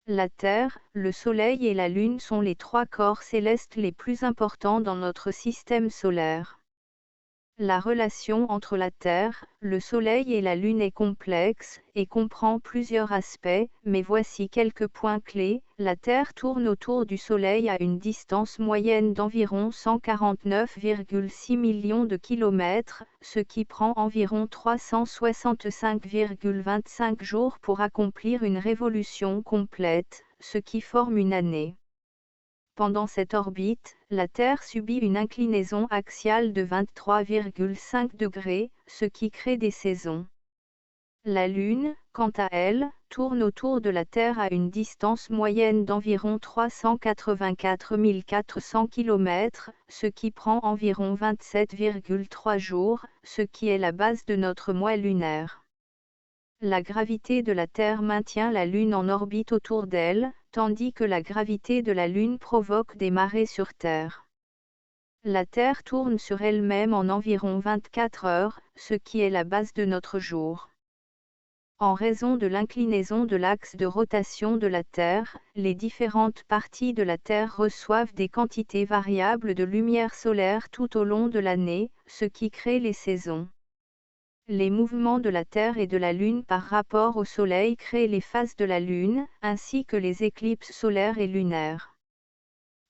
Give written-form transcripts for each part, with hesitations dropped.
La Terre, le Soleil et la Lune sont les trois corps célestes les plus importants dans notre système solaire. La relation entre la Terre, le Soleil et la Lune est complexe, et comprend plusieurs aspects, mais voici quelques points clés. La Terre tourne autour du Soleil à une distance moyenne d'environ 149,6 millions de kilomètres, ce qui prend environ 365,25 jours pour accomplir une révolution complète, ce qui forme une année. Pendant cette orbite, la Terre subit une inclinaison axiale de 23,5 degrés, ce qui crée des saisons. La Lune, quant à elle, tourne autour de la Terre à une distance moyenne d'environ 384 400 km, ce qui prend environ 27,3 jours, ce qui est la base de notre mois lunaire. La gravité de la Terre maintient la Lune en orbite autour d'elle, tandis que la gravité de la Lune provoque des marées sur Terre. La Terre tourne sur elle-même en environ 24 heures, ce qui est la base de notre jour. En raison de l'inclinaison de l'axe de rotation de la Terre, les différentes parties de la Terre reçoivent des quantités variables de lumière solaire tout au long de l'année, ce qui crée les saisons. Les mouvements de la Terre et de la Lune par rapport au Soleil créent les phases de la Lune, ainsi que les éclipses solaires et lunaires.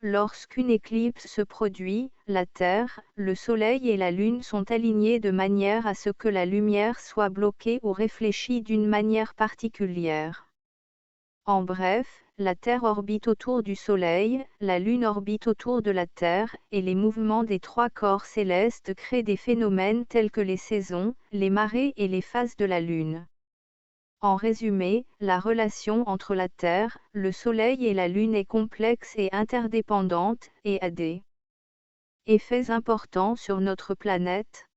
Lorsqu'une éclipse se produit, la Terre, le Soleil et la Lune sont alignés de manière à ce que la lumière soit bloquée ou réfléchie d'une manière particulière. En bref, la Terre orbite autour du Soleil, la Lune orbite autour de la Terre, et les mouvements des trois corps célestes créent des phénomènes tels que les saisons, les marées et les phases de la Lune. En résumé, la relation entre la Terre, le Soleil et la Lune est complexe et interdépendante, et a des effets importants sur notre planète.